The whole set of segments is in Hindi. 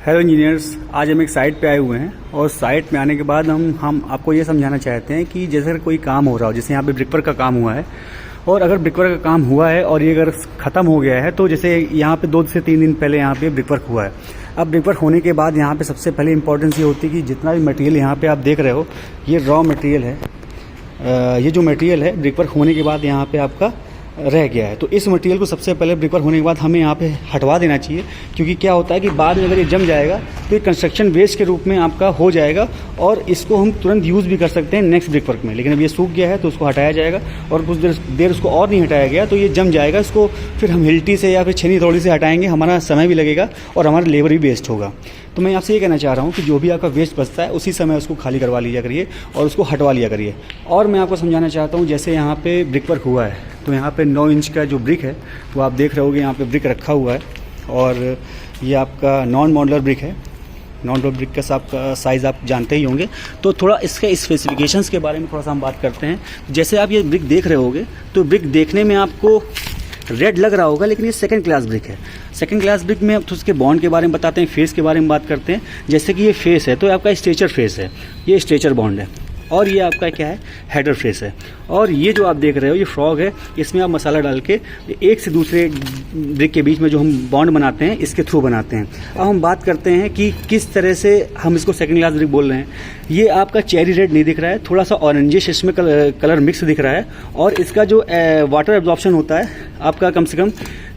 हेलो इंजीनियर्स, आज हम एक साइट पे आए हुए हैं और साइट में आने के बाद हम आपको ये समझाना चाहते हैं कि जैसे कोई काम हो रहा हो, जैसे यहाँ पे ब्रिकवर्क का काम हुआ है और अगर ब्रिकवर्क का काम हुआ है और ये अगर ख़त्म हो गया है तो जैसे यहाँ पे 2 से 3 दिन पहले यहाँ पे ब्रिकवर्क हुआ है। अब ब्रिकवर्क होने के बाद यहाँ पे सबसे पहले इंपॉर्टेंस ये होती है कि जितना भी मटेरियल यहाँ पे आप देख रहे हो ये रॉ मटेरियल है। ये जो मटेरियल है ब्रिकवर्क होने के बाद यहाँ पे आपका रह गया है, तो इस मटेरियल को सबसे पहले ब्रिकवर्क होने के बाद हमें यहाँ पे हटवा देना चाहिए, क्योंकि क्या होता है कि बाद में अगर ये जम जाएगा तो ये कंस्ट्रक्शन वेस्ट के रूप में आपका हो जाएगा और इसको हम तुरंत यूज़ भी कर सकते हैं नेक्स्ट ब्रिकवर्क में। लेकिन अब ये सूख गया है तो उसको हटाया जाएगा और कुछ देर उसको और नहीं हटाया गया तो ये जम जाएगा। इसको फिर हम हिल्टी से या फिर छेनी थोड़ी से हटाएंगे, हमारा समय भी लगेगा और हमारा लेबर भी वेस्ट होगा। तो मैं आपसे ये कहना चाह रहा हूँ कि जो भी आपका वेस्ट बचता है उसी समय उसको खाली करवा लिया करिए और उसको हटवा लिया करिए। और मैं आपको समझाना चाहता हूँ, जैसे यहाँ पे ब्रिकवर्क हुआ है तो यहाँ पे 9 इंच का जो ब्रिक है वो आप देख रहे होगे यहाँ पे ब्रिक रखा हुआ है और ये आपका नॉन मॉडुलर ब्रिक है। नॉन मॉडुलर ब्रिक का साइज़ आप जानते ही होंगे, तो थोड़ा इसके स्पेसिफिकेशंस के बारे में थोड़ा सा हम बात करते हैं। जैसे आप ये ब्रिक देख रहे होगे तो ब्रिक देखने में आपको रेड लग रहा होगा, लेकिन ये सेकंड क्लास ब्रिक है। सेकंड क्लास ब्रिक में अब तो उसके बॉन्ड के बारे में बताते हैं, फेस के बारे में बात करते हैं। जैसे कि ये फेस है तो आपका स्ट्रेचर फेस है, ये स्ट्रेचर बॉन्ड है और ये आपका क्या है, हेडर फेस है। और ये जो आप देख रहे हो ये फ्रॉग है, इसमें आप मसाला डाल के एक से दूसरे ब्रिक के बीच में जो हम बॉन्ड बनाते हैं इसके थ्रू बनाते हैं। अब हम बात करते हैं कि किस तरह से हम इसको सेकंड क्लास ब्रिक बोल रहे हैं। ये आपका चेरी रेड नहीं दिख रहा है, थोड़ा सा ऑरेंजिश इसमें कलर मिक्स दिख रहा है और इसका जो वाटर एब्जॉर्प्शन होता है आपका कम से कम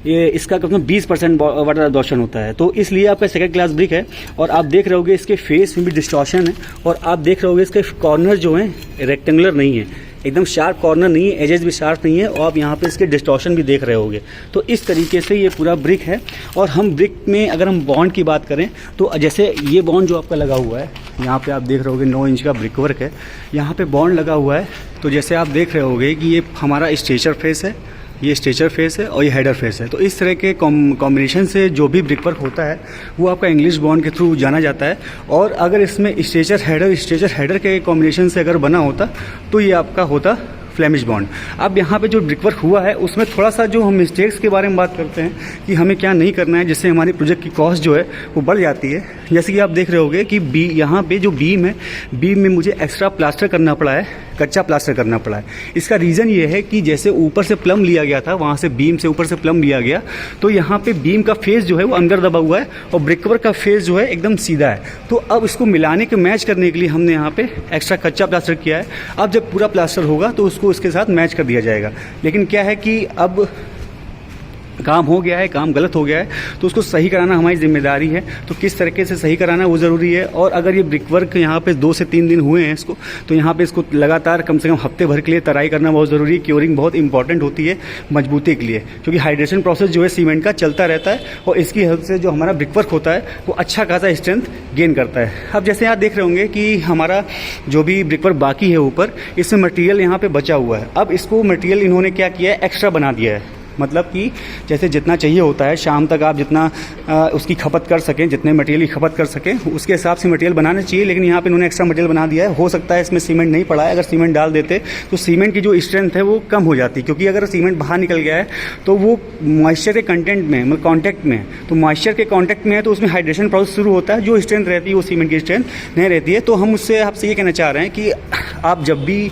ये इसका कम से कम 20% वाटर एब्जॉर्प्शन होता है, तो इसलिए आपका सेकंड क्लास ब्रिक है। और आप देख रहे होगे इसके फेस में भी डिस्टॉर्शन है और आप देख रहे होगे इसके कॉर्नर जो हैं रेक्टेंगुलर नहीं है, एकदम शार्प कॉर्नर नहीं है, एजेस भी शार्प नहीं है और आप यहाँ पे इसके डिस्टॉर्शन भी देख रहे होगे। तो इस तरीके से ये पूरा ब्रिक है। और हम ब्रिक में अगर हम बॉन्ड की बात करें तो जैसे ये बॉन्ड जो आपका लगा हुआ है यहाँ पे आप देख रहे होगे 9 इंच का ब्रिकवर्क है, यहाँ पे बॉन्ड लगा हुआ है। तो जैसे आप देख रहे होगे कि ये हमारा स्ट्रेचर फेस है, ये स्ट्रेचर फेस है और ये हेडर फेस है। तो इस तरह के कॉम्बिनेशन से जो भी ब्रिकवर्क होता है वो आपका इंग्लिश बॉन्ड के थ्रू जाना जाता है। और अगर इसमें स्ट्रेचर हेडर के कॉम्बिनेशन से अगर बना होता तो ये आपका होता फ्लेमिश बॉन्ड। अब यहाँ पे जो ब्रिकवर्क हुआ है उसमें थोड़ा सा जो हम मिस्टेक्स के बारे में बात करते हैं कि हमें क्या नहीं करना है, जिससे हमारी प्रोजेक्ट की कॉस्ट जो है वो बढ़ जाती है। जैसे कि आप देख रहे होगे कि यहाँ पे जो बीम है, बीम में मुझे एक्स्ट्रा प्लास्टर करना पड़ा है, कच्चा प्लास्टर करना पड़ा है। इसका रीज़न ये है कि जैसे ऊपर से प्लम लिया गया था, वहाँ से बीम से ऊपर से प्लम लिया गया, तो यहाँ पे बीम का फेस जो है वो अंदर दबा हुआ है और ब्रिकवर्क का फेस जो है एकदम सीधा है। तो अब इसको मिलाने के मैच करने के लिए हमने यहाँ पे एक्स्ट्रा कच्चा प्लास्टर किया है। अब जब पूरा प्लास्टर होगा तो उसको इसके साथ मैच कर दिया जाएगा। लेकिन क्या है कि अब काम हो गया है, काम गलत हो गया है, तो उसको सही कराना हमारी जिम्मेदारी है। तो किस तरीके से सही कराना वो ज़रूरी है। और अगर ये ब्रिकवर्क यहाँ पे 2 से 3 दिन हुए हैं इसको, तो यहाँ पे इसको लगातार कम से कम हफ्ते भर के लिए तराई करना बहुत ज़रूरी है। क्योरिंग बहुत इंपॉर्टेंट होती है मजबूती के लिए, क्योंकि हाइड्रेशन प्रोसेस जो है सीमेंट का चलता रहता है और इसकी हेल्प से जो हमारा ब्रिकवर्क होता है वो अच्छा खासा स्ट्रेंथ गेन करता है। अब जैसे आप देख रहे होंगे कि हमारा जो भी ब्रिकवर्क बाकी है ऊपर, इसमें मटेरियल यहाँ पे बचा हुआ है। अब इसको मटेरियल इन्होंने क्या किया है, एक्स्ट्रा बना दिया है। मतलब कि जैसे जितना चाहिए होता है, शाम तक आप जितना उसकी खपत कर सकें, जितने मटेरियल की खपत कर सकें उसके हिसाब से मटेरियल बनाना चाहिए। लेकिन यहाँ पे इन्होंने एक्स्ट्रा मटेरियल बना दिया है। हो सकता है इसमें सीमेंट नहीं पड़ा है, अगर सीमेंट डाल देते तो सीमेंट की जो स्ट्रेंथ है वो कम हो जाती, क्योंकि अगर सीमेंट बाहर निकल गया है तो वो मॉइस्चर के कंटेंट में, मतलब कॉन्टैक्ट में, तो मॉइस्चर के कॉन्टैक्ट में है तो उसमें हाइड्रेशन प्रोसेस शुरू होता है। जो स्ट्रेंथ रहती है वो सीमेंट की स्ट्रेंथ नहीं रहती है। तो हम उससे आपसे ये कहना चाह रहे हैं कि आप जब भी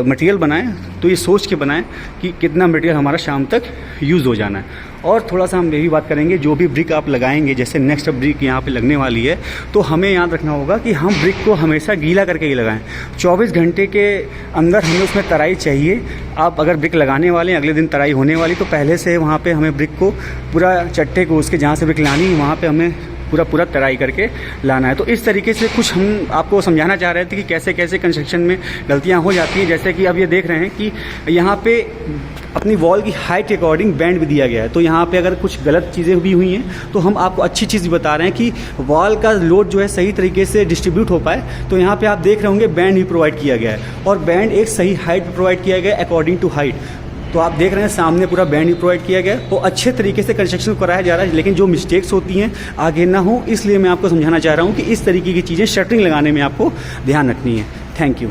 मटेरियल बनाएं तो ये सोच के बनाएं कि कितना मटेरियल हमारा शाम तक यूज़ हो जाना है। और थोड़ा सा हम ये भी बात करेंगे, जो भी ब्रिक आप लगाएंगे, जैसे नेक्स्ट ब्रिक यहाँ पे लगने वाली है, तो हमें याद रखना होगा कि हम ब्रिक को हमेशा गीला करके ही लगाएं। 24 घंटे के अंदर हमें उसमें तराई चाहिए। आप अगर ब्रिक लगाने वाले हैं, अगले दिन तराई होने वाली, तो पहले से वहाँ पर हमें ब्रिक को पूरा चट्टे को उसके जहाँ से ब्रिक लानी वहाँ पर हमें पूरा तराई करके लाना है। तो इस तरीके से कुछ हम आपको समझाना चाह रहे थे कि कैसे कैसे कंस्ट्रक्शन में गलतियां हो जाती हैं। जैसे कि अब ये देख रहे हैं कि यहाँ पे अपनी वॉल की हाइट के अकॉर्डिंग बैंड भी दिया गया है। तो यहाँ पे अगर कुछ गलत चीज़ें भी हुई हैं तो हम आपको अच्छी चीज़ बता रहे हैं कि वॉल का लोड जो है सही तरीके से डिस्ट्रीब्यूट हो पाए। तो यहाँ पे आप देख रहे होंगे बैंड ही प्रोवाइड किया गया है और बैंड एक सही हाइट प्रोवाइड किया गया है अकॉर्डिंग टू हाइट। तो आप देख रहे हैं सामने पूरा बैंड ही प्रोवाइड किया गया है। वो अच्छे तरीके से कंस्ट्रक्शन कराया जा रहा है, लेकिन जो मिस्टेक्स होती हैं आगे ना हो, इसलिए मैं आपको समझाना चाह रहा हूँ कि इस तरीके की चीज़ें शटरिंग लगाने में आपको ध्यान रखनी है। Thank you.